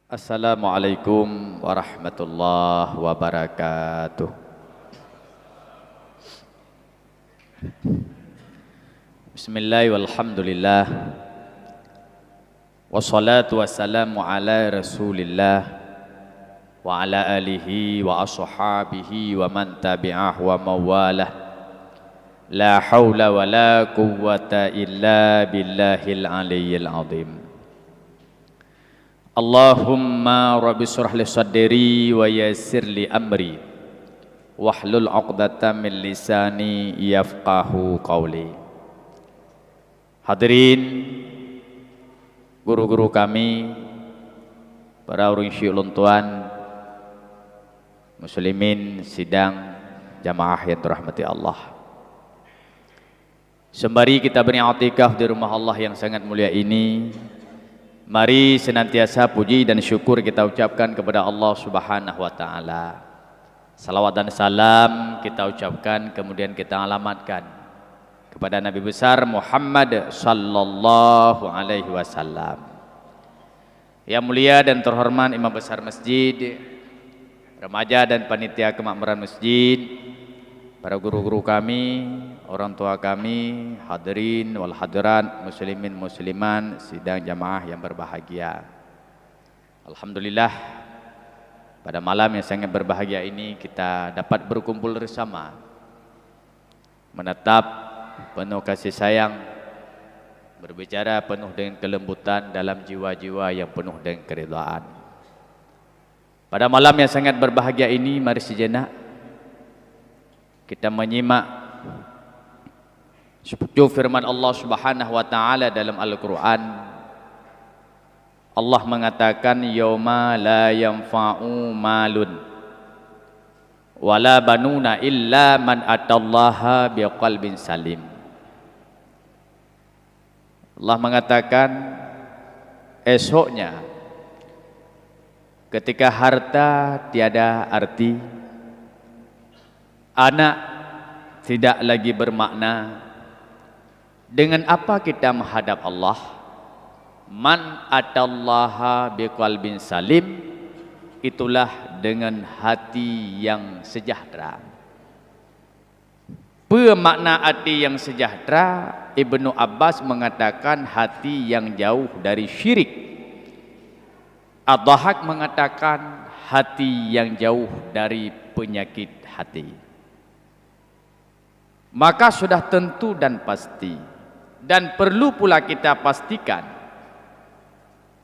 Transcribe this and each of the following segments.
Assalamualaikum warahmatullahi wabarakatuh. Bismillah walhamdulillah. Wassalatu wassalamu ala Rasulillah wa ala alihi wa ashabihi wa man tabi'ah wa mawalah. La hawla wa la quwwata illa billahil aliyyil azim. Allahumma rabbi surah li sadri wa yassir li amri wahlul 'uqdatam min lisani yafqahu qawli. Hadirin guru-guru kami, para urang syu'ulun tuan, muslimin sidang jamaah yang dirahmati Allah. Sembari kita beriktikaf di rumah Allah yang sangat mulia ini, mari senantiasa puji dan syukur kita ucapkan kepada Allah Subhanahu wa taala. Salawat dan salam kita ucapkan kemudian kita alamatkan kepada Nabi besar Muhammad sallallahu alaihi wasallam. Yang mulia dan terhormat Imam besar masjid, remaja dan panitia kemakmuran masjid, para guru-guru kami, orang tua kami, hadirin wal hadirat, muslimin musliman, sidang jamaah yang berbahagia. Alhamdulillah, pada malam yang sangat berbahagia ini kita dapat berkumpul bersama, menatap penuh kasih sayang, berbicara penuh dengan kelembutan dalam jiwa-jiwa yang penuh dengan keridhaan. Pada malam yang sangat berbahagia ini, mari sejenak kita menyimak seperti firman Allah Subhanahu wa taala dalam Al-Qur'an. Allah mengatakan yauma la yanfa'u malun wala banuna illa man atallaha biqalbin salim. Allah mengatakan esoknya ketika harta tiada arti, anak tidak lagi bermakna, dengan apa kita menghadap Allah? Man atallaha biqalbin salim, itulah dengan hati yang sejahtera. Pemakna hati yang sejahtera, Ibnu Abbas mengatakan hati yang jauh dari syirik. Ad-Dhahak mengatakan hati yang jauh dari penyakit hati. Maka sudah tentu dan pasti, dan perlu pula kita pastikan,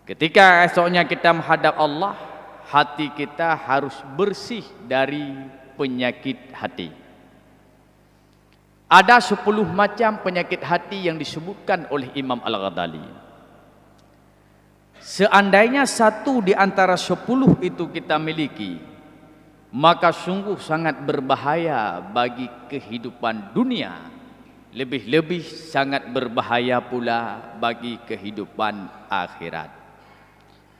ketika esoknya kita menghadap Allah, hati kita harus bersih dari penyakit hati. Ada 10 macam penyakit hati yang disebutkan oleh Imam Al-Ghazali. Seandainya satu di antara 10 itu kita miliki, maka sungguh sangat berbahaya bagi kehidupan dunia. Lebih-lebih sangat berbahaya pula bagi kehidupan akhirat.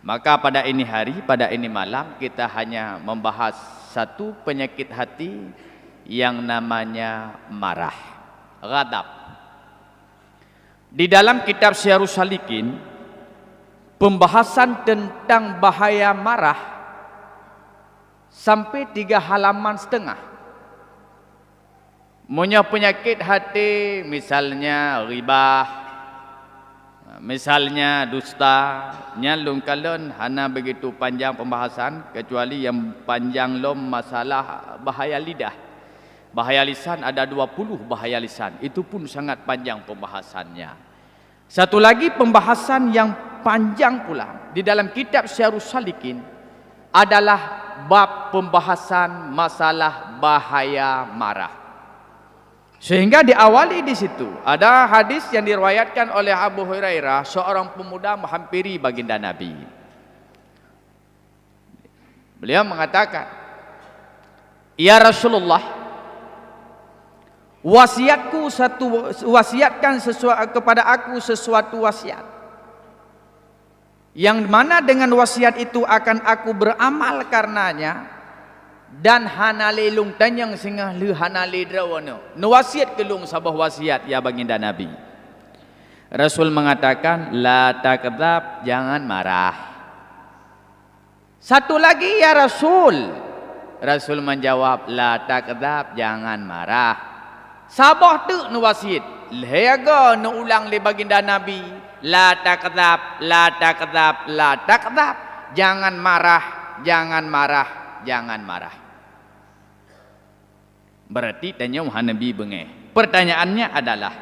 Maka pada ini hari, pada ini malam, kita hanya membahas satu penyakit hati yang namanya marah, ghadab. Di dalam kitab Syarhus Salikin, pembahasan tentang bahaya marah sampai 3 halaman setengah. Punya penyakit hati misalnya ribah, misalnya dusta, nyalung kalon hana begitu panjang pembahasan, kecuali yang panjang lom masalah bahaya lidah. Bahaya lisan ada 20 bahaya lisan, itu pun sangat panjang pembahasannya. Satu lagi pembahasan yang panjang pula di dalam kitab Syarhus Salikin adalah bab pembahasan masalah bahaya marah. Sehingga diawali di situ ada hadis yang diriwayatkan oleh Abu Hurairah, seorang pemuda menghampiri baginda Nabi. Beliau mengatakan, "Ya Rasulullah, wasiatkan kepada aku sesuatu wasiat, yang mana dengan wasiat itu akan aku beramal karenanya, dan hanale lung tanyang singah le hanale drawana." No wasiat kelung sabah wasiat ya baginda Nabi. Rasul mengatakan, la takdzab, jangan marah. Satu lagi, ya Rasul. Rasul menjawab, la takdzab, jangan marah. Sabah tu nu wasit, lehaga nu ulang le baginda Nabi, la takdzab, la takdzab, la takdzab. Jangan marah, jangan marah, jangan marah. Berarti tanya Nabi bengeh. Pertanyaannya adalah,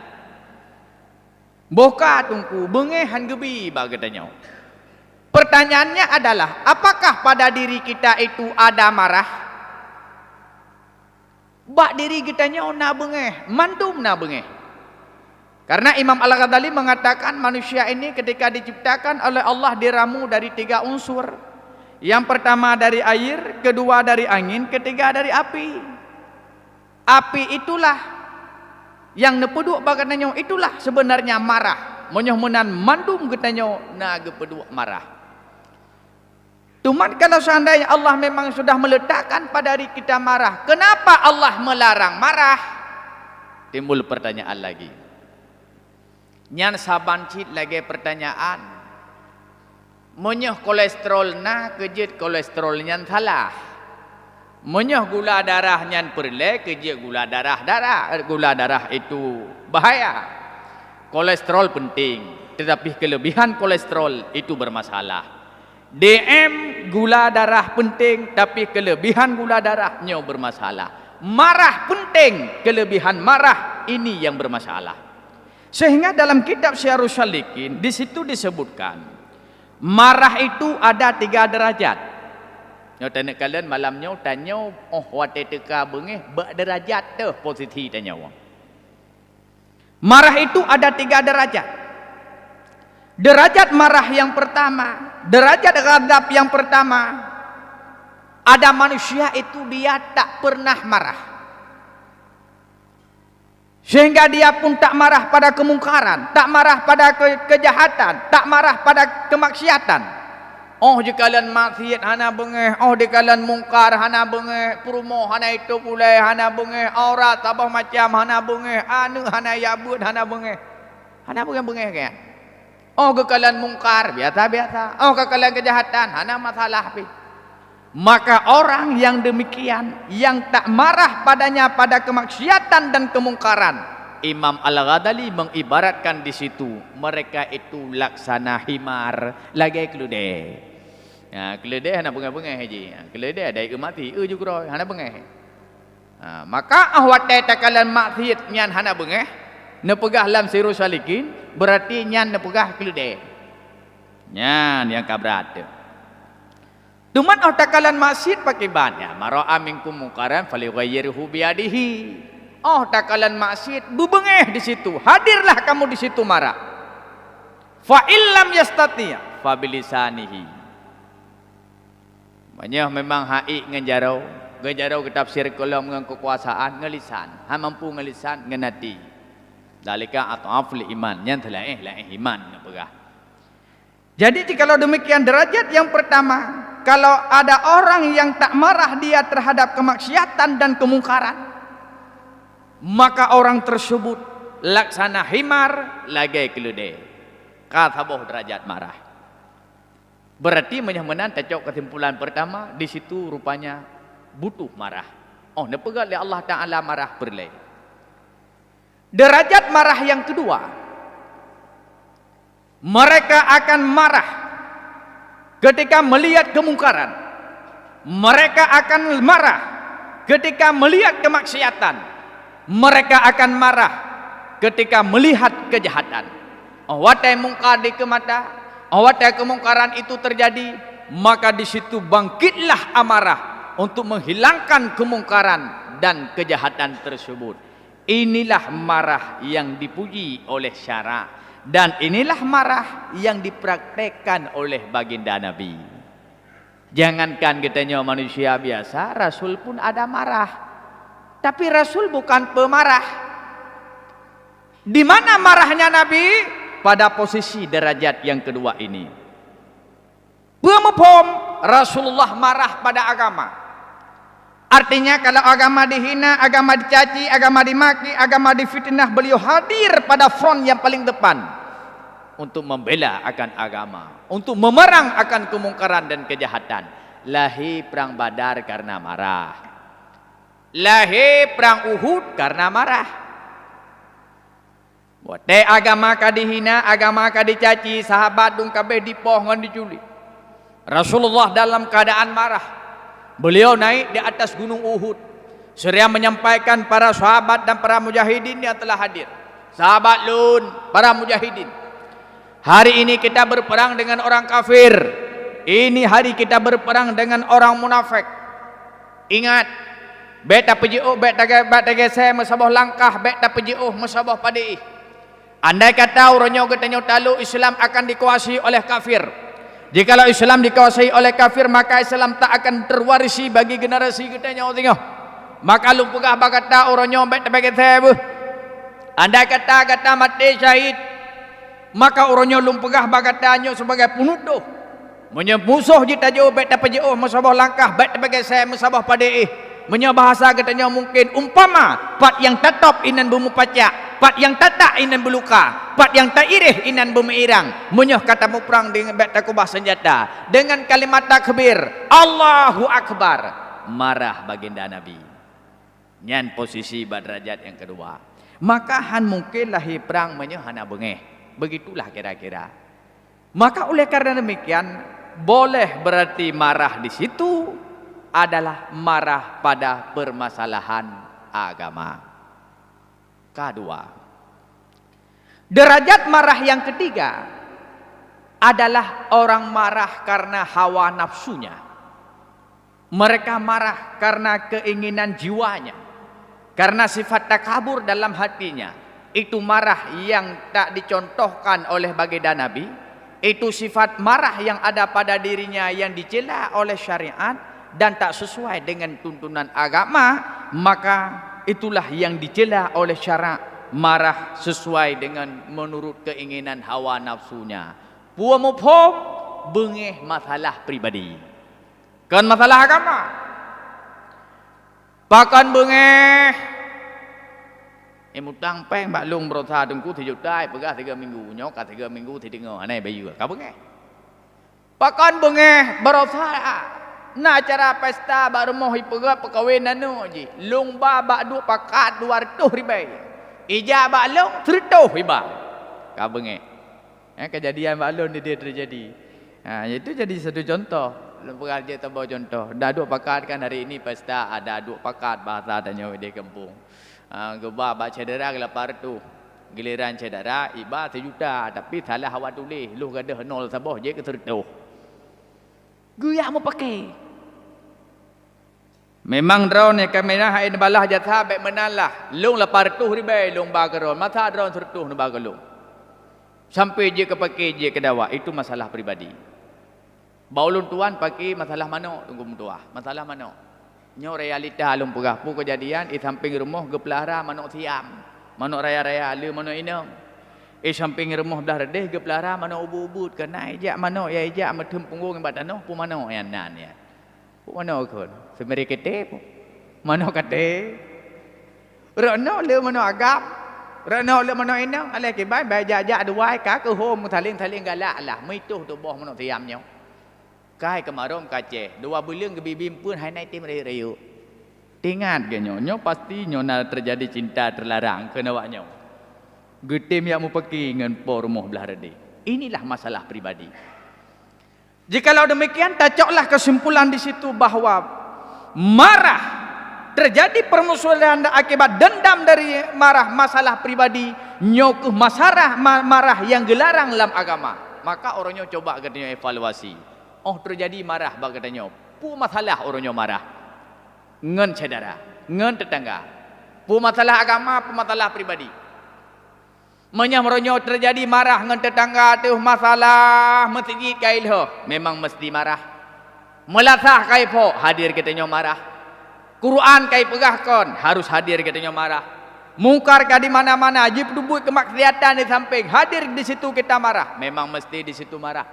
boka tungku bengeh han gebi bagi tanya. Pertanyaannya adalah, apakah pada diri kita itu ada marah? Bak diri kita nya na bengeh, mandum na bengeh. Karena Imam Al-Ghazali mengatakan manusia ini ketika diciptakan oleh Allah diramu dari 3 unsur. Yang pertama dari air, kedua dari angin, ketiga dari api. Api itulah yang nepeduk baganannya, itulah sebenarnya marah. Monyoh menan mandum getanyo na gepeduk marah. Cuman kalau seandainya Allah memang sudah meletakkan pada diri kita marah, kenapa Allah melarang marah? Timbul pertanyaan lagi. Nyan saban cit lagi pertanyaan. Monyoh kolesterol na kejut kolesterol nyan salah. Monyoh gula darah nyan perle kejut gula darah itu bahaya. Kolesterol penting, tetapi kelebihan kolesterol itu bermasalah. DM gula darah penting, tapi kelebihan gula darahnya bermasalah. Marah penting, kelebihan marah ini yang bermasalah. Sehingga dalam kitab Syarhus Syalikin di situ disebutkan marah itu ada 3 derajat. Nyo tanya kalian malamnya tanya, oh wate teka bengeh berderajat tu posisi tanya wong. Marah itu ada 3 derajat. Derajat marah yang pertama, derajat ghadab yang pertama, ada manusia itu dia tak pernah marah. Sehingga dia pun tak marah pada kemungkaran, tak marah pada kejahatan, tak marah pada kemaksiatan. Oh jika kalian maksiat hana bengeh, oh jika kalian mungkar hana bengeh, perumoh hana itu pulai hana bengeh, aurat tabah macam hana bengeh, anu hana yabut hana bengeh. Hana bengeh kaya. Oh kekalian mungkar biasa-biasa. Oh kekalian kejahatan hana masalah pi. Maka orang yang demikian, yang tak marah padanya pada kemaksiatan dan kemungkaran, Imam Al-Ghazali mengibaratkan di situ mereka itu laksana himar lagi kelude. Ya kelude hana bengeh-bengeh haji. Kelude ada mati juga hana bengeh. Maka awat tak kalian maksiat nyan hana bengeh. Nepegah lam Syarhus Syalikin berarti nyan nepegah kelude. Nyan yang kabrat. Cuman takalan maksiat pakai banyak. Mara'a minkum munkaran falyughayyirhu biyadihi. Oh takalan maksiat bubengeh di situ. Hadirlah kamu di situ marah. Fa illam yastati' fa bilisanihi. Banyak memang hai ngejarau kitab tafsir kalau dengan kekuasaan ngelisan. Ha mampu ngelisan ngenati. Dalika at'aful iman yang telah iman nepegah. Jadi kalau demikian derajat yang pertama, kalau ada orang yang tak marah dia terhadap kemaksiatan dan kemungkaran, maka orang tersebut laksana himar lagi kelude. Kathaboh derajat marah. Berarti menyamenan tecok kesimpulan pertama di situ rupanya butuh marah. Oh nepegah oleh Allah Taala marah perle. Derajat marah yang kedua, mereka akan marah ketika melihat kemungkaran. Mereka akan marah ketika melihat kemaksiatan. Mereka akan marah ketika melihat kejahatan. Watai mungkar di kemata, watai kemungkaran itu terjadi, maka di situ bangkitlah amarah untuk menghilangkan kemungkaran dan kejahatan tersebut. Inilah marah yang dipuji oleh syara, dan inilah marah yang dipraktekkan oleh baginda Nabi. Jangankan katanya manusia biasa, Rasul pun ada marah. Tapi Rasul bukan pemarah. Di mana marahnya Nabi? Pada posisi derajat yang kedua ini. Pemepom Rasulullah marah pada agama. Artinya kalau agama dihina, agama dicaci, agama dimaki, agama difitnah, beliau hadir pada front yang paling depan untuk membela akan agama, untuk memerang akan kemungkaran dan kejahatan. Lahir perang Badar karena marah. Lahir perang Uhud karena marah. Buat agama ka dihina, agama ka dicaci, sahabat dung kabeh dipoh ngan diculik. Rasulullah dalam keadaan marah. Beliau naik di atas gunung Uhud. Seraya menyampaikan para sahabat dan para mujahidin yang telah hadir. Sahabat lun, para mujahidin. Hari ini kita berperang dengan orang kafir. Ini hari kita berperang dengan orang munafik. Ingat, beta peji'uh, beta geseh, mesabah langkah, beta peji'uh, mesabah padih. Andai kata orangnya katanya talu Islam akan dikuasai oleh kafir. Jikalau Islam dikuasai oleh kafir, maka Islam tak akan terwarisi bagi generasi katanya tengok. Maka lu pegah bakata orangnya beta geseh. Andai kata mati syahid, maka orangnya lu pegah bakatanya sebagai penuduh. Musuh jita jauh beta peji'uh, mesabah langkah, beta geseh, mesabah padih. Menyo bahasa katanya mungkin umpama pat yang tetap inan bumi pacak, pat yang tatak inan beluka, pat yang tak irih inan bumi irang. Menyo kata mu perang dengan beta kubah senjata dengan kalimat takbir Allahu Akbar, marah baginda Nabi. Nyan posisi badrajat yang kedua. Maka han mungkin lahir perang menyo hana bengeh. Begitulah kira-kira. Maka oleh karena demikian boleh berarti marah di situ adalah marah pada permasalahan agama. Kedua, derajat marah yang ketiga adalah orang marah karena hawa nafsunya. Mereka marah karena keinginan jiwanya, karena sifat takabur dalam hatinya. Itu marah yang tak dicontohkan oleh baginda Nabi. Itu sifat marah yang ada pada dirinya yang dicela oleh syariat dan tak sesuai dengan tuntunan agama, maka itulah yang dicela oleh syarak, marah sesuai dengan menurut keinginan hawa nafsunya. Puamupom bengeh masalah pribadi, kan masalah agama. Pakan bengeh mutang peng bak lung berosa dengku thì jutai pegah 3 minggu nyok 3 minggu thì dengar aneh bayu ka bengeh. Pakan bengeh berosa na acara pesta baru mau hipegat perkawinan nu ji lomba bak dua pakat 200 ribai ija bak long 300 ribai ka bengeh. Kejadian bak long dia terjadi. Itu jadi satu contoh. Pengajar tambah contoh. Dah 2 pakat kan hari ini pesta ada 2 pakat bahasa tanya di kampung. Geba bak cedera gelapar tu. Giliran cedera iba 1 juta tapi salah awak tulis lu gadah 0 sabah je ke 300. Guyak mau pakai. Memang drone kamera hain balah jatha baik menalah. Long 800 ribai long bagaron. Mata drone 100 nu bagalong. Sampai je ke pakai je ke dawa. Itu masalah pribadi. Baulun tuan pakai masalah mana? Tunggu mutuah. Masalah mana? Nyo realita alung pegah pu kejadian di samping rumah gepelahara manuk siam. Manuk raya-raya le manuk inang. Samping rumah belah redeh ke pelara mana ubud-ubud ke naik jak mana ya jak matem punggung badan noh pu mana yang nan ya. Pu mana kon? Semeri kete pu. Mana kate? Rono le mana agap. Rono le mana inang ale ke bai bai jak duai ka ke hom thaling galak lah. Mai tu tu boh mana tiam nyo. Kai kemarom kace. 2 bulan ke bibim pun hai naik tim rayu. Tingat ke nyo pasti nyo na terjadi cinta terlarang ke nawak nyo. Getim yang mau pergi dengan pormoh belah redi. Inilah masalah pribadi. Jikalau demikian, tacoklah kesimpulan di situ bahwa marah terjadi permusuhan akibat dendam dari marah masalah pribadi, nyokuh masalah marah yang gelarang dalam agama. Maka orangnya coba katanya evaluasi. Oh terjadi marah bak katanya. Pu masalah orangnya marah. Ngen saudara, ngen tetangga. Pu masalah agama, pu masalah pribadi. Menyamronyo terjadi marah dengan tetangga tu masalah masjid kailho memang mesti marah. Melasah kaipo hadir katanya marah. Quran kai pegahkon harus hadir katanya marah. Mungkar ka di mana-mana jip dubut kemaksiatan di samping hadir di situ kita marah. Memang mesti di situ marah.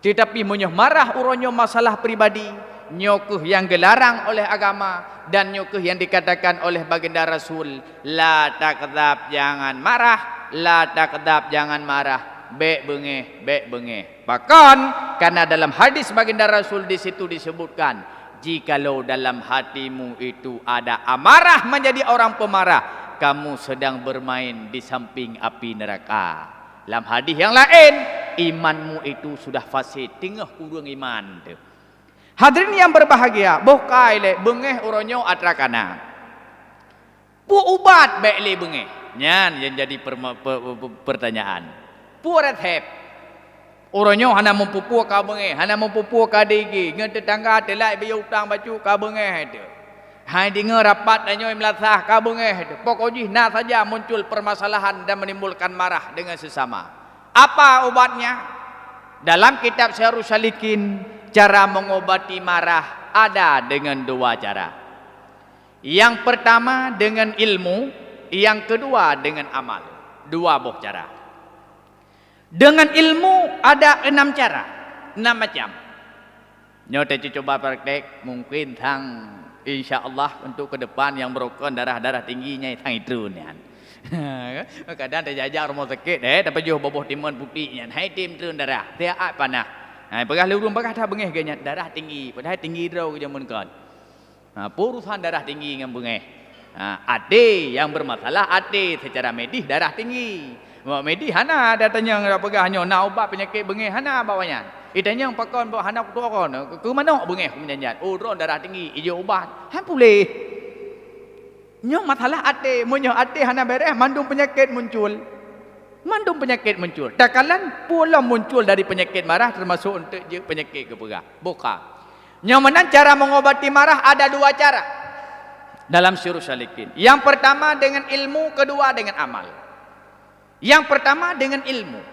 Tetapi menyoh marah uronyo masalah pribadi, nyokuh yang gelarang oleh agama dan nyokuh yang dikatakan oleh baginda Rasul, la takdzab jangan marah. La takdzab jangan marah, bek bengeh Bahkan karena dalam hadis baginda Rasul di situ disebutkan, jikalau dalam hatimu itu ada amarah menjadi orang pemarah, kamu sedang bermain di samping api neraka. Dalam hadis yang lain, imanmu itu sudah fasid, tengah kurang iman tu. Hadirin yang berbahagia, bokai le bengeh uronyo atrakana. Pu ubat baik le bengeh. Nyan yang jadi pertanyaan. Pu rethep. Uronyo hana mempupu ka bengeh, hana mempupu ka digi, ngan tetangga telai bayu utang baju ka bengeh tu. Hai dengar rapat danyo melasah ka bengeh tu. Pokoknya nah saja muncul permasalahan dan menimbulkan marah dengan sesama. Apa obatnya? Dalam kitab Syarhus Salikin, cara mengobati marah ada dengan dua cara. Yang pertama dengan ilmu, yang kedua dengan amal. Dua buah cara. Dengan ilmu ada 6 cara, 6 macam. Nyote coba praktek, mungkin tang insya-Allah untuk ke depan yang berokon darah tingginya tang itu nian. Kadang terjajar rumah sakit tapi jauh boboh timun putihnya. Hai tim turun darah, dia apa nah. Hai pegah lurung pegah dah bengeh ganya darah tinggi, padahal tinggi draw ke jamun kan. Urusan darah tinggi dengan bengeh. Ade yang bermasalah ade secara medis darah tinggi. Mak medis hana datanya pegah hanya nak ubat penyakit bengeh hana bawanya. Itanya pakon bawa hana tu kon. Ke mana bengeh menjanjat. Oh ron darah tinggi ijo ubat. Han boleh. Nyo masalah ade, munyo ade hana beres mandung penyakit muncul. Mandung penyakit muncul. Takalan pula muncul dari penyakit marah termasuk untuk je penyakit kepegah. Buka. Nyo menan cara mengobati marah ada 2 cara. Dalam Syarhus Salikin. Yang pertama dengan ilmu, kedua dengan amal. Yang pertama dengan ilmu,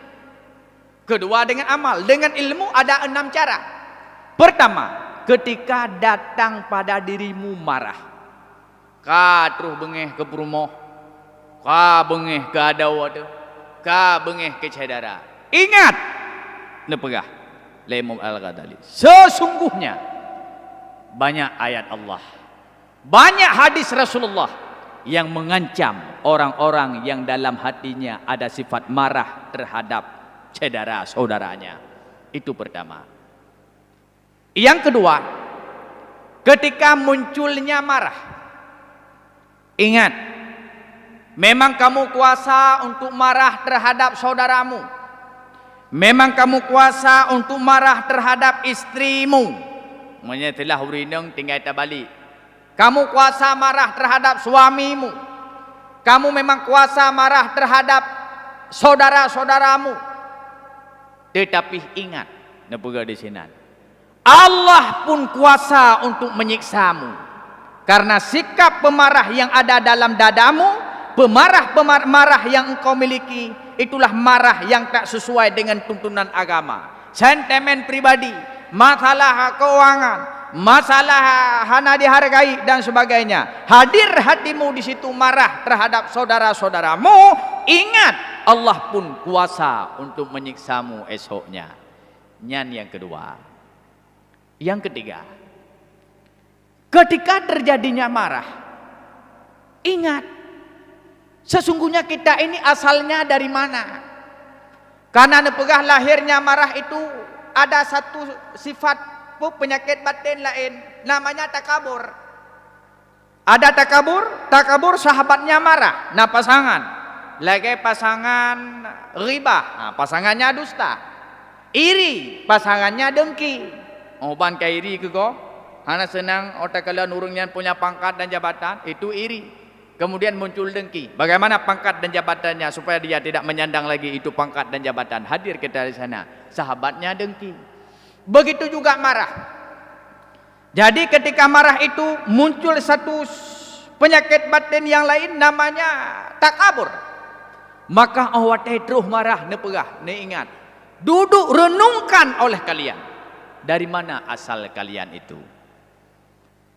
kedua dengan amal. Dengan ilmu ada 6 cara. Pertama, ketika datang pada dirimu marah, ka terus bengeh ke perumoh, ka bengeh ke adawat, ka bengeh ke cedera. Ingat, nepegah Imam Al-Ghazali. Sesungguhnya banyak ayat Allah, banyak hadis Rasulullah yang mengancam orang-orang yang dalam hatinya ada sifat marah terhadap saudara saudaranya. Itu pertama. Yang kedua, ketika munculnya marah, ingat, memang kamu kuasa untuk marah terhadap saudaramu. Memang kamu kuasa untuk marah terhadap istrimu. Menyetelah urinang tinggal balik. Kamu kuasa marah terhadap suamimu. Kamu memang kuasa marah terhadap saudara-saudaramu. Tetapi ingat, nepega di sini. Allah pun kuasa untuk menyiksamu. Karena sikap pemarah yang ada dalam dadamu, pemarah yang engkau miliki, itulah marah yang tak sesuai dengan tuntunan agama. Sentimen pribadi, masalah keuangan, masalah hana dihargai dan sebagainya. Hadir hatimu di situ marah terhadap saudara-saudaramu, ingat Allah pun kuasa untuk menyiksamu esoknya. Nyan yang kedua. Yang ketiga, ketika terjadinya marah, ingat sesungguhnya kita ini asalnya dari mana. Karena nepegah lahirnya marah itu ada satu sifat penyakit batin lain, namanya takabur. Ada takabur sahabatnya marah. Nah pasangan, lagi pasangan riba, nah, pasangannya dusta. Iri, pasangannya dengki. Oban ke iri ke kau? Hana senang otak kalian urungnya punya pangkat dan jabatan, itu iri. Kemudian muncul dengki. Bagaimana pangkat dan jabatannya supaya dia tidak menyandang lagi itu pangkat dan jabatan? Hadir kita di sana. Sahabatnya dengki. Begitu juga marah. Jadi ketika marah itu muncul satu penyakit batin yang lain namanya takabur. Maka awak terus marah nepegah, ne ingat. Duduk renungkan oleh kalian. Dari mana asal kalian itu?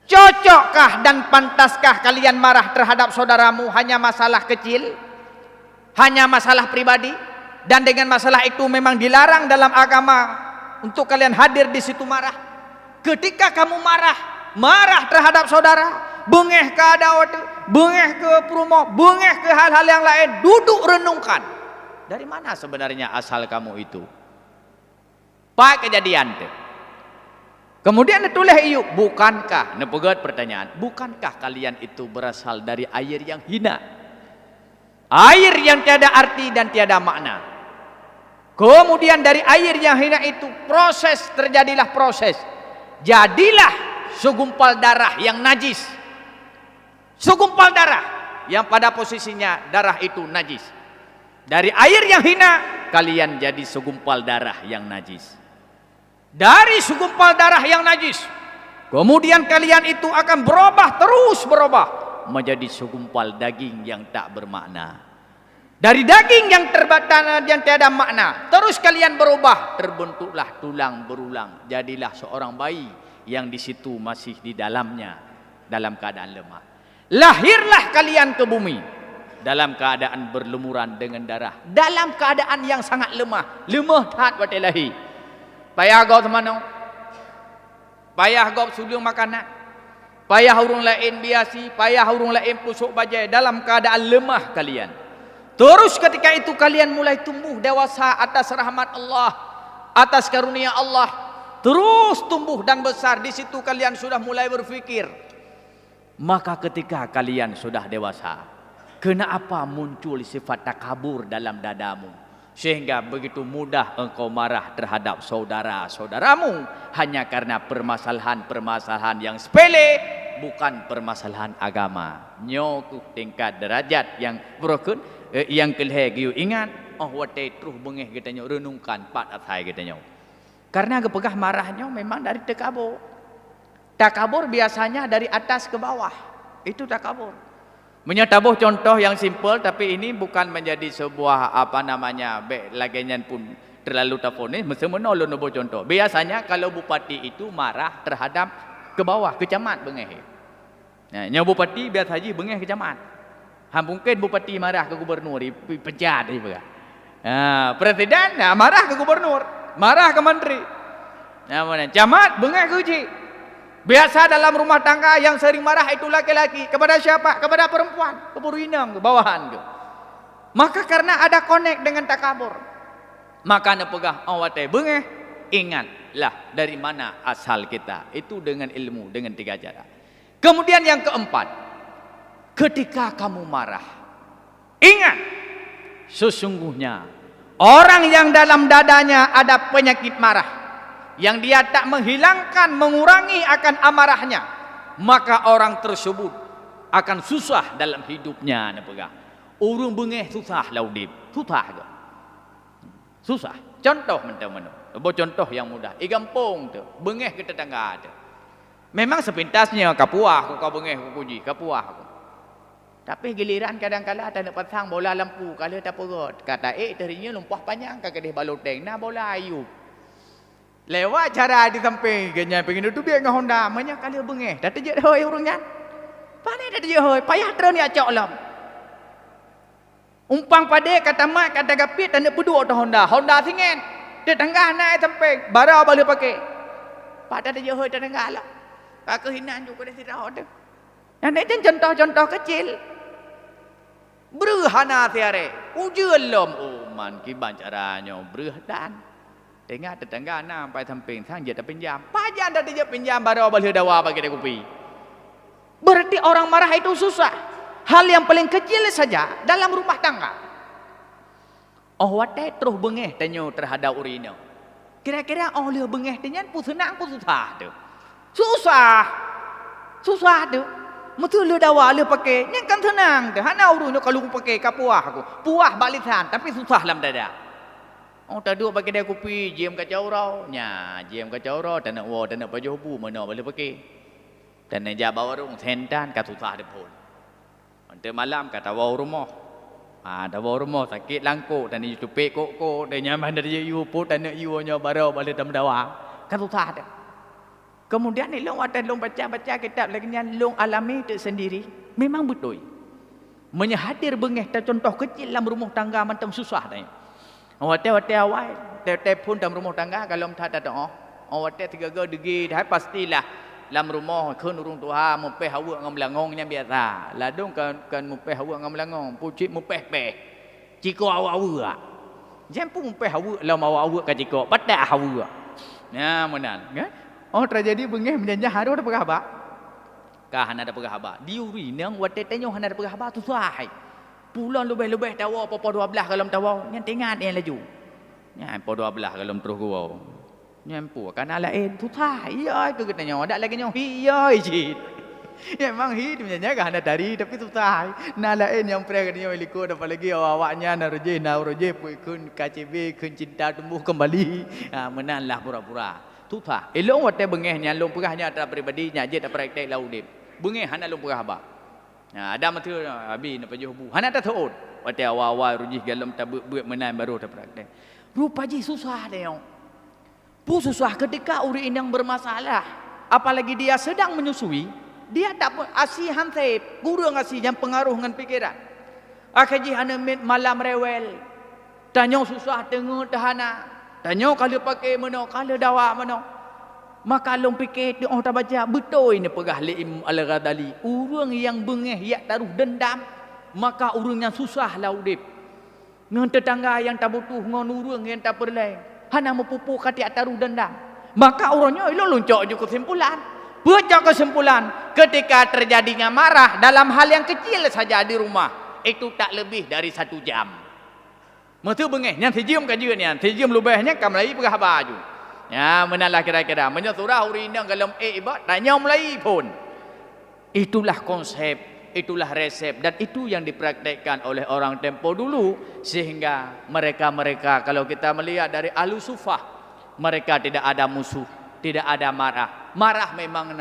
Cocokkah dan pantaskah kalian marah terhadap saudaramu hanya masalah kecil? Hanya masalah pribadi? Dan dengan masalah itu memang dilarang dalam agama untuk kalian hadir di situ marah. Ketika kamu marah terhadap saudara, bengeh ke adawat, bengeh ke perumoh, bengeh ke hal-hal yang lain, duduk renungkan. Dari mana sebenarnya asal kamu itu? Pak kejadian tu. Kemudian ditulis iu, bukankah, nepegat pertanyaan, bukankah kalian itu berasal dari air yang hina? Air yang tiada arti dan tiada makna. Kemudian dari air yang hina itu terjadilah proses. Jadilah segumpal darah yang najis. Segumpal darah yang pada posisinya darah itu najis. Dari air yang hina kalian jadi segumpal darah yang najis. Dari segumpal darah yang najis, kemudian kalian itu akan terus berubah menjadi segumpal daging yang tak bermakna. Dari daging yang tiada makna, terus kalian berubah, terbentuklah tulang berulang, jadilah seorang bayi yang di situ masih di dalamnya dalam keadaan lemah. Lahirlah kalian ke bumi dalam keadaan berlumuran dengan darah, dalam keadaan yang sangat lemah taat wa ilahi. Payah kau teman, payah kau sudung makanan, payah urung lain biasi, payah urung lain pusuk bajai, dalam keadaan lemah kalian. Terus ketika itu kalian mulai tumbuh dewasa atas rahmat Allah, atas karunia Allah, terus tumbuh dan besar. Di situ kalian sudah mulai berfikir. Maka ketika kalian sudah dewasa, kenapa muncul sifat takabur dalam dadamu? Sehingga begitu mudah engkau marah terhadap saudara-saudaramu hanya karena permasalahan-permasalahan yang sepele, bukan permasalahan agama. Nyoku tingkat derajat yang broken, yang kelih ingat, watai terus bengih kita nyo renungkan pat athai kita nyo. Karena kepegah marahnya memang dari takabur. Takabur biasanya dari atas ke bawah. Itu takabur. Menyatabuh contoh yang simple, tapi ini bukan menjadi sebuah lagian pun terlalu tafonis, mesti menolong nobo contoh. Biasanya kalau bupati itu marah terhadap ke bawah, ke camat bengeh. Nah, nya bupati biasa haji bengeh ke camat. Mungkin bupati marah ke gubernur, pecat juga. Nah, presiden marah ke gubernur, marah ke menteri. Nah, camat bengeh ke uji. Biasa dalam rumah tangga yang sering marah itu laki-laki. Kepada siapa? Kepada perempuan. Ke purinam, ke bawahan. Maka karena ada connect dengan takabur, maka nepegah awate bengeh. Ingatlah dari mana asal kita. Itu dengan ilmu, dengan 3 cara. Kemudian yang keempat, ketika kamu marah, ingat, sesungguhnya orang yang dalam dadanya ada penyakit marah, yang dia tak menghilangkan, mengurangi akan amarahnya, maka orang tersebut akan susah dalam hidupnya. Urung bengeh susah laudip, susah. Contoh mentah-mentah, contoh yang mudah. Igampung tu, bengeh ke tetangga tu. Memang sepintasnya kapuah, kau bengeh, kau puji, kapuah. Tapi giliran kadang-kala tak nak pasang bola lampu, kalau tak perut. Kata terinya lumpah panjang, kakak dia baloteng, na bola ayub. Lewat cara di samping kenya pengen tu biar dengan Honda banyak kali bengeh dah terjek hoi urungnya pandai dah terjek hoi payah terus ni acak lam umpang pada kata mak kata gapit tak nak peduk tu Honda singen dia tanggah naik samping bara boleh pakai pada terjek hoi tanggah lah kakak hinaan juga dah sirau tu yang ni contoh-contoh kecil berhana tiare ujian lom man kiban caranya berhadan. Tengah tetangga sampai samping sang dia tak pinjam. Pajan dah dia pinjam baru boleh dawa bagi dia kopi. Berarti orang marah itu susah. Hal yang paling kecil saja dalam rumah tangga. Watai terus bengeh tanya terhadap urino. Kira-kira dia bengeh tanya pun senang pun susah tu. Susah tu. Betul lu dawa lu pakai. Ni kan senang tu. Hana urino kalau pakai kapuah aku. Puah balisan tapi susah dalam dada. Tak duduk bagi dia kopi, jam kacau rau. Jam kacau rau, tak nak baju hubu, mana boleh pakai. Tak nak jawab warung, sentan, kat susah dia pun. Nanti malam, kata bawa rumah. Dah bawa rumah, sakit langkuk, tak nak tupik kok, dia nyaman dari you pun, tak nak you hanya baru boleh dalam dawa. Kat susah dia. Kemudian ni, long baca kitab lagi ni, long alami itu sendiri. Memang betul. Menyahadir bengeh, contoh kecil dalam rumah tangga, macam susah dia. Wate awal, pun dalam rumah tangga kalau tak ada wate 3 degi dah pastilah dalam rumah kun urung tuha mupeh hawa ngam langongnya biasa. Ladung kan mupeh hawa ngam langong, pucik mupeh ciko awa. Jempu mupeh hawa lam awa ka ciko, pada hawa. Ya menan kan. Oh tragedi bengeh menjanjah haru ada pegah ba. Kah hana ada pegah ba. Diuri nang wate tanyo hana ada pegah ba tu suai. Pulang lebih-lebih tawa apa 12 kalau tawa. Nyan tengat yang laju. Nyan apa 12 kalau terus gua. Nyan pu kan lain tu suai. Ya ke katanya ada lagi nyo iya cit. Ya memang hidup menjanjah kah hana dari tapi tu suai. Nah lain yang pernah katanya iliko dapat lagi awaknya naroje kun KCB kun cinta tumbuh kembali. Menanlah pura-pura. Tupa. Elong wate bengeh nya long pegahnya ada pribadi nya je ada praktek laudip. Bengeh hana long pegah ba. Ada matu abi na pajuh bu. Hana ta thoot. Wate awal-awal rujih galam ta buat menan baru ta praktek. Rupa ji susah deo. Pu susah ketika uri yang bermasalah. Apalagi dia sedang menyusui, dia tak asih hansip, guru ngasih yang pengaruh dengan pikiran. Akaji hana malam rewel. Tanya susah tengok tahana. Tanya kalau pakai mana, kalau dawa mana. Maka long fikir dia orang tak baca betul ini pegah Imam Al-Ghazali. Orang yang bengeh yak taruh dendam, maka orang yang susah lah udip. Ngan tetangga yang tak butuh, ngan orang yang tak perlu. Hana mempupu kati taruh dendam. Maka orangnya ilo loncok je kesimpulan. Baca kesimpulan ketika terjadinya marah dalam hal yang kecil saja di rumah, itu tak lebih dari 1 jam. Matu bengeh yang sejam kajian yang sejam lebihnya kam lai pegah baju. Ya menalah kira-kira menyesurah urindang dalam ibad tanya mulai pun. Itulah konsep, itulah resep dan itu yang dipraktekkan oleh orang tempo dulu sehingga mereka kalau kita melihat dari ahlu sufah mereka tidak ada musuh, tidak ada marah. Marah memang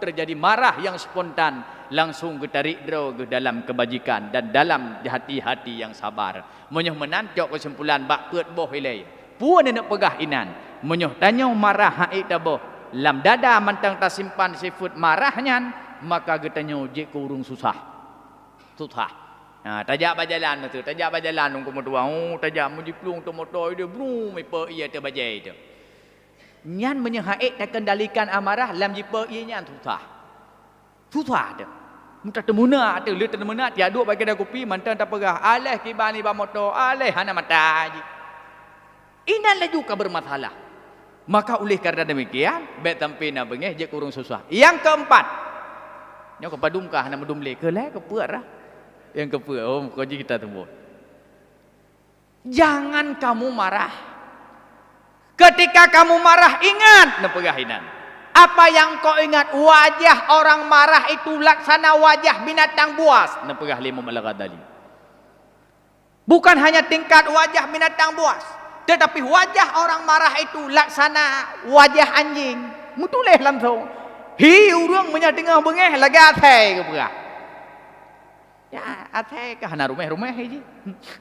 terjadi marah yang spontan langsung getarik draw ke dalam kebajikan dan dalam hati-hati yang sabar. Menyuh menancok kesimpulan bak peut boh ilai. Puan nak pegah inan. Menyuh tanya marah haik taboh. Lam dada mantang tak simpan sifat marahnya maka getanyo je kurung susah. Susah. Tajak bajalan tu, tajak bajalan nung kemudian tajak menjiplung tu motor dia brum ipa ia terbajai tu. Nyan menyehaik dan kendalikan amarah lam jipa ianya susah. Susah dah. Muntah temuna tu, lihat temuna tiada bagi dah kopi mantan tak pegah. Aleh kibani ba motor, aleh hana mata ji. Inan laju ka bermasalah. Maka oleh karena demikian, bet tampina bengeh je kurung susah. Yang keempat, nyo kepadum kah hana medum le ke le ke puat lah. Yang kepuat kau ji kita tembus. Jangan kamu marah. Ketika kamu marah ingat nepegahinan. Apa yang kau ingat wajah orang marah itu laksana wajah binatang buas nepegah Imam Al-Ghazali. Bukan hanya tingkat wajah binatang buas, tetapi wajah orang marah itu laksana wajah anjing. Mutuleh langsung. Hi urang punya tengah bengeh lagi atai ke pegah. Ya atai ke hana rumah haji.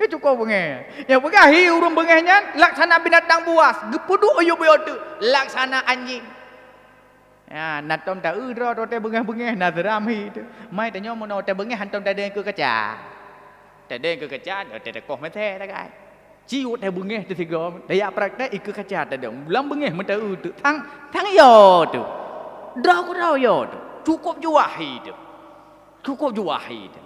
Itu kau bengeh. Ya pegah hi urang bengehnya laksana binatang buas, gepudu oyok-oyok tu laksana anjing. Ya natom ta ro te bengeh-bengeh na seram hi tu. Mai ta nyo mono te bengeh hantom ta den ke kaca. Ta den ke kaca te koh me the ta kai. Ciu te bengeh te tiga. Daya praktek ikut kaca ta dong. Bulan bengeh me ta tu. Thang yo tu. Dah ko dah yo tu. Cukup juahi tu. Cukup juahi tu.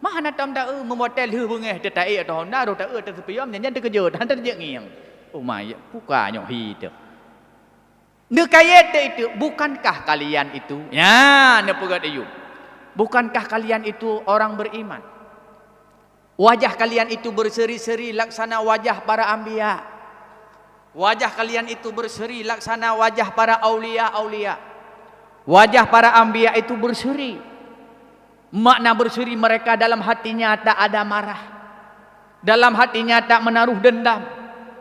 Mana natom ta memotel hu bengeh te ta e to na ro ta te sepiam nyan te kerja han te je ngiang. Oh mai buka nyo hi tu. Nekayat itu, bukankah kalian itu? Ya, nepegat ayub. Bukankah kalian itu orang beriman? Wajah kalian itu berseri-seri laksana wajah para anbiya. Wajah kalian itu berseri laksana wajah para aulia-aulia. Wajah para anbiya itu berseri. Makna berseri mereka dalam hatinya tak ada marah. Dalam hatinya tak menaruh dendam.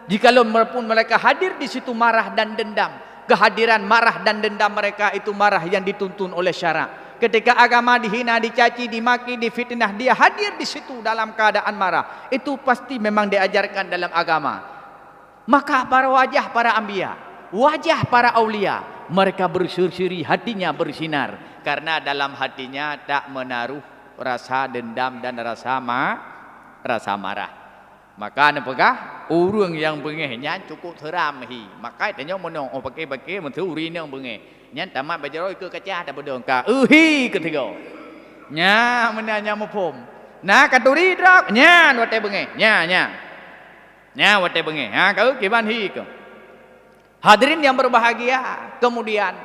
Jikalau pun mereka hadir di situ marah dan dendam. Kehadiran marah dan dendam mereka itu marah yang dituntun oleh syarak. Ketika agama dihina, dicaci, dimaki, difitnah, dia hadir di situ dalam keadaan marah. Itu pasti memang diajarkan dalam agama. Maka para wajah para anbiya, wajah para aulia, mereka berseri-seri, hatinya bersinar karena dalam hatinya tak menaruh rasa dendam dan rasa marah. Maka nepegah urang yang bengehnya cukup seram hi. Maka tanya mono pakai menteu uri nang bengeh. Nyan tamat bajaroi ke kaca tak bedong ka. Hi ketiga. Nya menanya mopom. Nah katuri drak nya wate bengeh. Nya wate bengeh. Ha kau ke ban hi ke. Hadirin yang berbahagia, kemudian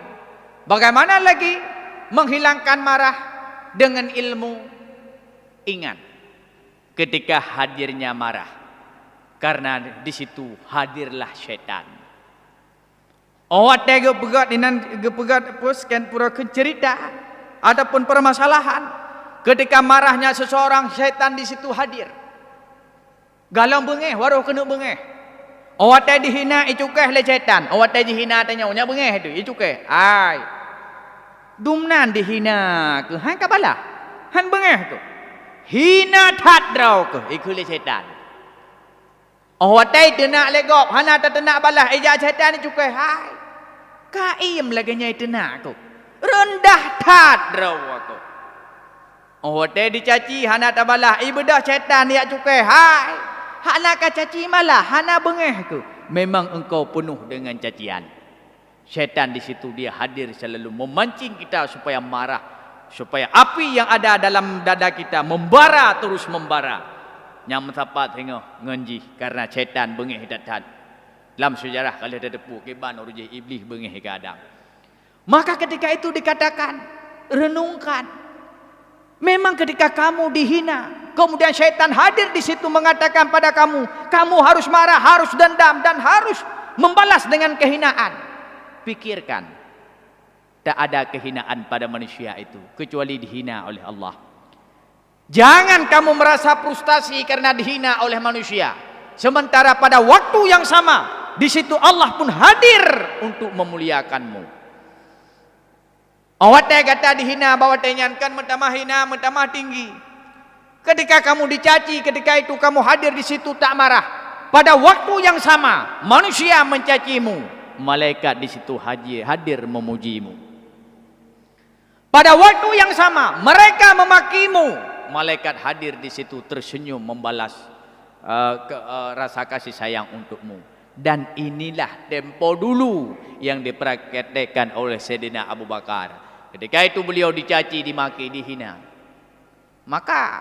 bagaimana lagi menghilangkan marah dengan ilmu? Ingat, ketika hadirnya marah, karena di situ hadirlah syaitan. Awak tega pegat inan gepegat puskan pura cerita ataupun permasalahan, ketika marahnya seseorang, syaitan di situ hadir. Galang bengeh, waruh kena bengeh. Awak teh dihina icukeh le syaitan. Awak teh dihina tanya nya bengeh tu icukeh. Ai. Dumnan dihina ke han kabala. Han bengeh tu. Hina that draw ke ikule syaitan. Awak teh tenak legop, hana tenak balah eja syaitan icukeh. Hai. Kaim lagi nyai tenak tu. Rendah that draw tu. Awak teh dicaci hana tabalah ibadah syaitan ya cukeh. Hai. Hana ka caci malah, hana bengeh tu. Memang engkau penuh dengan cacian. Syaitan di situ dia hadir selalu memancing kita supaya marah, supaya api yang ada dalam dada kita membara, terus membara. Yang mendapat hingga ngenji karena syaitan bengeh datang. Dalam sejarah kalau ada depu keban urujih iblis bengeh ke Adam. Maka ketika itu dikatakan, renungkan. Memang ketika kamu dihina, kemudian syaitan hadir di situ mengatakan pada kamu, kamu harus marah, harus dendam dan harus membalas dengan kehinaan. Pikirkan, tak ada kehinaan pada manusia itu kecuali dihina oleh Allah. Jangan kamu merasa frustasi karena dihina oleh manusia, sementara pada waktu yang sama di situ Allah pun hadir untuk memuliakanmu. Awak teh kata dihina, bawa tenyankan mentamah hina, mentamah tinggi. Ketika kamu dicaci, ketika itu kamu hadir di situ tak marah. Pada waktu yang sama, manusia mencacimu, malaikat di situ hadir memujimu. Pada waktu yang sama, mereka memakimu, malaikat hadir di situ tersenyum membalas rasa kasih sayang untukmu. Dan inilah tempo dulu yang dipraktekkan oleh Sayyidina Abu Bakar. Ketika itu beliau dicaci, dimaki, dihina. Maka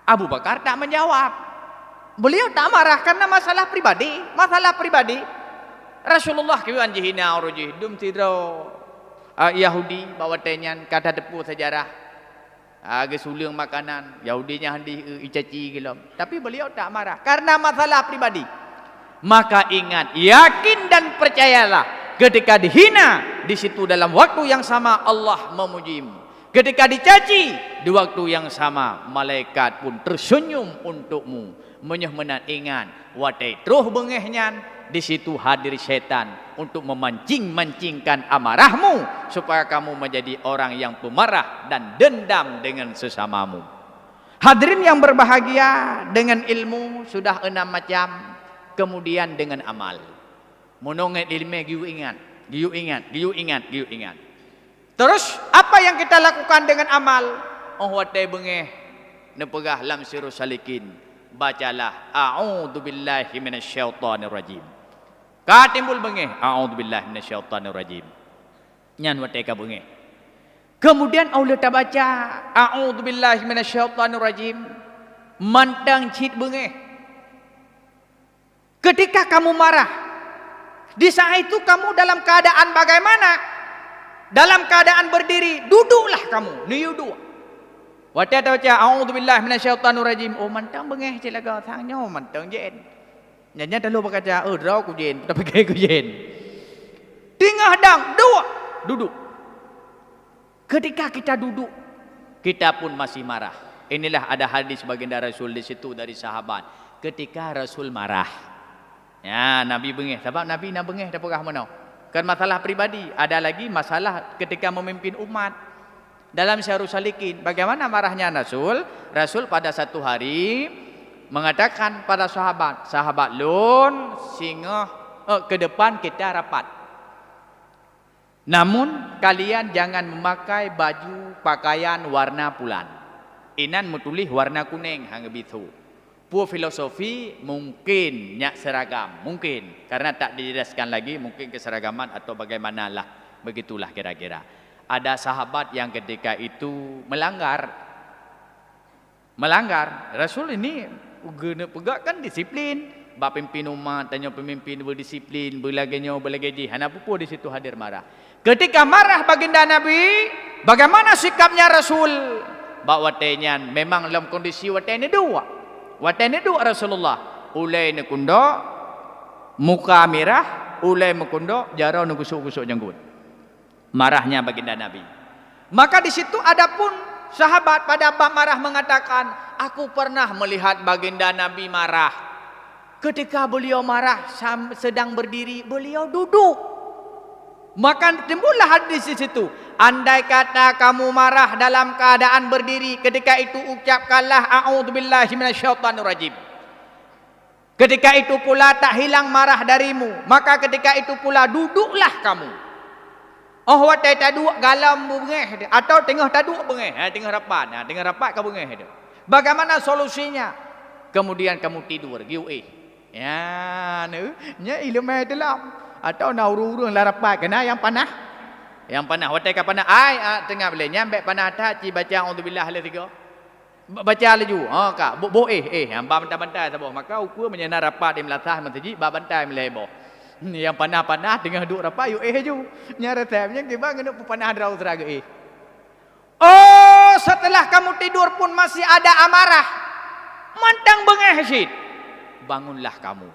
Abu Bakar tak menjawab. Beliau tak marah karena masalah pribadi. Masalah pribadi. Rasulullah kiwan jihina urujih. Dum tidro Yahudi bawa tenyan kata depu sejarah. Agak suling makanan. Yahudinya handi icaci gilom. Tapi beliau tak marah karena masalah pribadi. Maka ingat, yakin dan percayalah. Ketika dihina, di situ dalam waktu yang sama Allah memujimu. Ketika dicaci, di waktu yang sama malaikat pun tersenyum untukmu. Menyehmenan ingat, watai truh bengehnya, di situ hadir syaitan untuk memancing-mancingkan amarahmu supaya kamu menjadi orang yang pemarah dan dendam dengan sesamamu. Hadirin yang berbahagia, dengan ilmu sudah 6 macam, kemudian dengan amal. Mononget ilmu giu ingat. Terus apa yang kita lakukan dengan amal? Oh watai bengeh nepegah lam sirus salikin. Bacalah a'udzubillahi minasyaitonir rajim. Ka timbul bengeh a'udzubillahi minasyaitonir rajim. Nyan watai ka bengeh. Kemudian Allah ta baca a'udzubillahi minasyaitonir rajim. Mantang cit bengeh. Ketika kamu marah, di saat itu kamu dalam keadaan bagaimana? Dalam keadaan berdiri, duduklah kamu. Niyudu. Wata ta baca a'udzubillahi minasyaitonir rajim. Oh mantang bengeh cilaga thangnya mantang jen. Nyanya telu berkata, rau ku jen, tapi kai ku jen. Tingah dang, duduk. Ketika kita duduk, kita pun masih marah. Inilah ada hadis baginda Rasul di situ dari sahabat. Ketika Rasul marah, ya, Nabi bengeh. Sebab Nabi nak bengeh dah perah mana? Kan masalah pribadi. Ada lagi masalah ketika memimpin umat. Dalam Syarul Salikin, bagaimana marahnya Rasul? Rasul pada satu hari mengatakan pada sahabat, sahabat lun, singa ke depan kita rapat. Namun kalian jangan memakai baju pakaian warna pulan. Inan mutulih warna kuning hang bitu. Pu filosofi mungkin nyak seragam, mungkin karena tak dijelaskan lagi mungkin keseragaman atau bagaimanalah, begitulah kira-kira. Ada sahabat yang ketika itu melanggar. Rasul ini pegakkan disiplin, bab pimpin umat, tanya pemimpin berdisiplin, berlagaji. Hana apa di situ hadir marah. Ketika marah baginda Nabi, bagaimana sikapnya Rasul? Bak watenyan memang dalam kondisi watene dua. Watene dua Rasulullah. Ulai nekundo muka merah, ulai mekundo jarau nugusuk-gusuk janggut. Marahnya baginda Nabi. Maka di situ adapun sahabat pada bab marah mengatakan, aku pernah melihat baginda Nabi marah. Ketika beliau marah sedang berdiri, beliau duduk. Maka timbullah hadis di situ. Andai kata kamu marah dalam keadaan berdiri, ketika itu ucapkanlah a'udzubillahi minasyaitonirrajim. Ketika itu pula tak hilang marah darimu, maka ketika itu pula duduklah kamu. Oh watai taduk galam bengeh atau tengah taduk bengeh, tengah rapat kau bengeh dia. Bagaimana solusinya? Kemudian kamu tidur, giu ya, nya ilmu dalam atau nauru-uru larapat kena yang panah. Yang panah watai ka panah tengah boleh nyampe panah atas ci baca auzubillah la tiga. Baca laju. Kak, hamba bantai-bantai sabah. Maka ukur menyenar rapat di melatah masjid, ba bantai melebo. Yang panah-panah tengah duk rapat ju. Nya resepnya tiba ngene panah draw seraga Oh, setelah kamu tidur pun masih ada amarah. Mantang bengeh syid. Bangunlah kamu.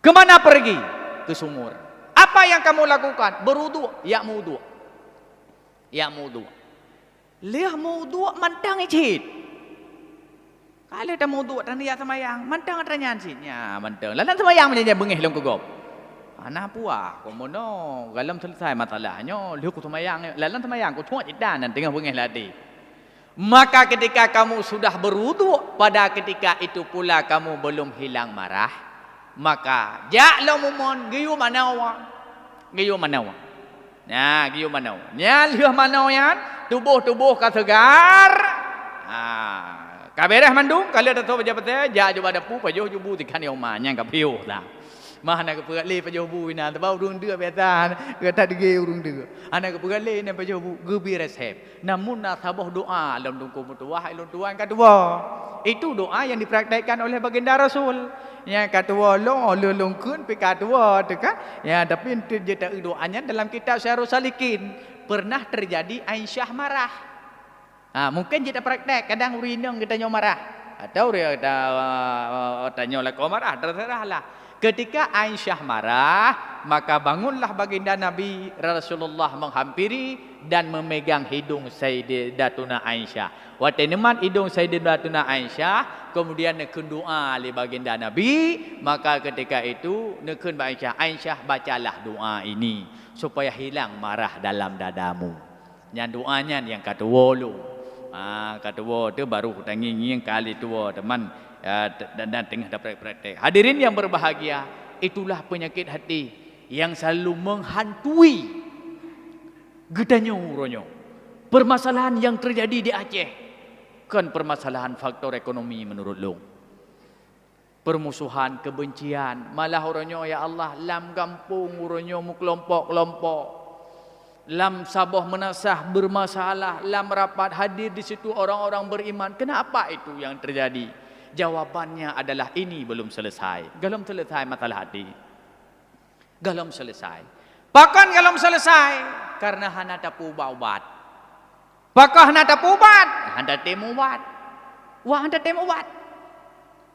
Kemana pergi? Ke sumur. Apa yang kamu lakukan? Berwudu. Ya wudu. Lihat wudu mantang syid. Kalau dah wudu dan dia semayang, mantang tanya syidnya, mantang. Lalu semayang menjadi bengeh long kegop. Anak puah, komono, galam selesai masalahnya, lihat ku semayang, lalu semayang ku cuma jidan dan tengah bengeh ladi. Maka ketika kamu sudah berwudu, pada ketika itu pula kamu belum hilang marah, maka ja'la mumon giyu manawa. Nah, giyu manawa. Nya lihat manawa tubuh ka segar. Kabereh mandung kalau ada tahu pejabat ja juga ada pu pajoh jubu tikan yang manya ka piu lah. Mana ke pegali pajoh bu ina tabau urung dua biasa ke tak dige urung dua. Anak ke pegali na pajoh bu gebi resep. Namun nasabah doa dalam dungku mutuah ilun tuan kedua. Itu doa yang dipraktikkan oleh baginda Rasul. Yang kedua lo lungkun pe kedua tu kan. Ya tapi dia tak doanya dalam kitab Syarhus Salikin pernah terjadi Aisyah marah. Mungkin kita praktek, kadang urinang kita marah. Atau dia tanya lah kau marah, terserahlah. Ketika Aisyah marah, maka bangunlah baginda Nabi Rasulullah menghampiri dan memegang hidung Sayyidatuna Aisyah. Waktu neman hidung Sayyidatuna Aisyah, kemudian nekun doa li baginda Nabi, maka ketika itu nekun Aisyah bacalah doa ini supaya hilang marah dalam dadamu. Yang doanya yang kedua lu. Kedua tu baru tangi yang kali tua teman dan tengah dapat praktek. Hadirin yang berbahagia, itulah penyakit hati yang selalu menghantui gedanya uronyo. Permasalahan yang terjadi di Aceh kan permasalahan faktor ekonomi menurut lu. Permusuhan, kebencian, malah uronyo ya Allah lam kampung uronyo mu kelompok-kelompok. Lam Sabah menasah bermasalah, lam rapat hadir di situ orang-orang beriman. Kenapa itu yang terjadi? Jawabannya adalah ini belum selesai. Belum selesai masalah hati. Belum selesai. Bahkan belum selesai karena hana tapu baubat. Pakah hana tapu ubat, hana temu ubat. Wah hana temu ubat.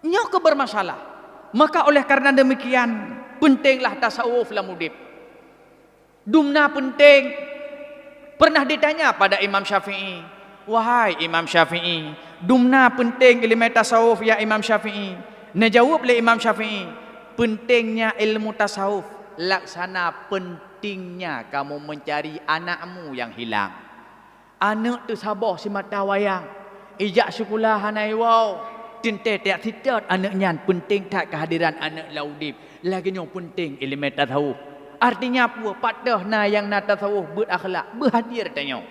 Nyo bermasalah. Maka oleh karena demikian pentinglah tasawuf dalam hidup. Dumna penting. Pernah ditanya pada Imam Syafi'i, wahai Imam Syafi'i, dumna penting ilmu tasawuf ya Imam Syafi'i. Najawab oleh Imam Syafi'i, pentingnya ilmu tasawuf laksana pentingnya kamu mencari anakmu yang hilang. Anak tu sabah si mata wayang, ijak sekolah hanai wow, tinte tak sitat anaknya penting tak kehadiran anak laudip. Lagi yang penting ilmu tasawuf. Artinya apa? Patah na yang na tasawuf berakhlak, berhadir tanya.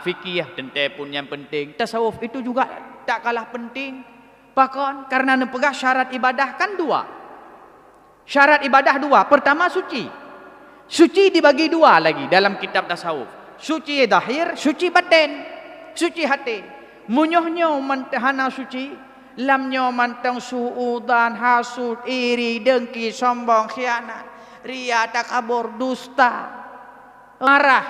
Fikih tentu pun yang penting. Tasawuf itu juga tak kalah penting. Bahkan karena nepegah syarat ibadah kan dua. Syarat ibadah dua. Pertama suci. Suci dibagi dua lagi dalam kitab tasawuf. Suci zahir, suci batin. Suci hati. Munyoh-nyoh mentahana suci. lam nyoman tang suudan hasud iri dengki sombong khianat ria takabur dusta marah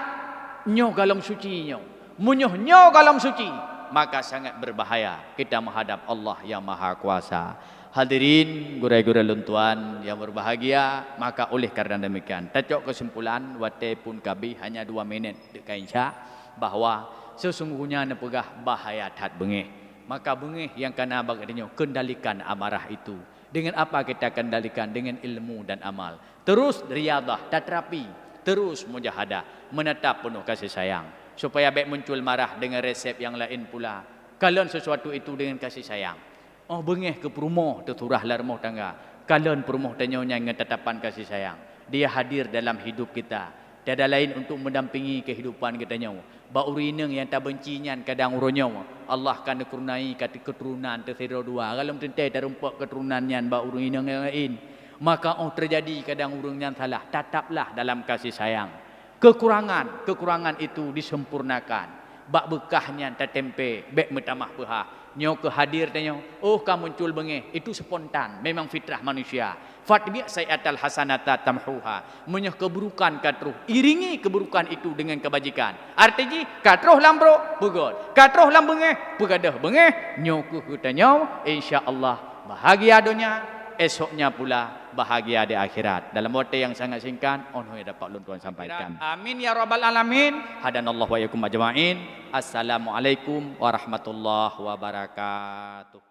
nyo galam suci nyo munyoh nyo galam suci maka sangat berbahaya kita menghadap Allah yang Maha Kuasa. Hadirin gurai-gurai luntuan yang berbahagia, maka oleh karena demikian tacok kesimpulan wate pun kabi hanya 2 minit dekat insya bahwa sesungguhnya nepegah bahaya tat bengih. Maka bengih yang kena bagainya kendalikan amarah itu. Dengan apa kita kendalikan? Dengan ilmu dan amal. Terus riadah, terapi, terus mujahadah, menetap penuh kasih sayang. Supaya baik muncul marah dengan resep yang lain pula. Kalian sesuatu itu dengan kasih sayang. Oh bengih ke perumah terturah lah rumah tangga. Kalian perumah tanyonya dengan tetapan kasih sayang. Dia hadir dalam hidup kita. Tiada lain untuk mendampingi kehidupan kita nyawa. Baurineng yang tak bencinya kadang uronyo. Allah akan dikurunai kata keturunan tersira 2. Kalau tentai terumpak keturunannya baurineng yang lain. Maka terjadi kadang urungnya salah. Tetaplah dalam kasih sayang. Kekurangan itu disempurnakan. Bak bekahnya tertempe, bek metamah pehah. Nyo ke hadir tanya, oh kamu muncul bengih, itu spontan, memang fitrah manusia. Fatbi' sayatal hasanata tamhuha. Menyoh keburukan katruh, iringi keburukan itu dengan kebajikan. Artinya katruh lambro, pegod. Katruh lam bengih, pegadah bengih. Nyo ke tanya, insya-Allah bahagia dunia, esoknya pula bahagia di akhirat. Dalam waktu yang sangat singkat, yang dapat luntuan sampaikan. Amin ya rabbal alamin. Hadanallahu wa iyyakum ajma'in. Assalamualaikum warahmatullahi wabarakatuh.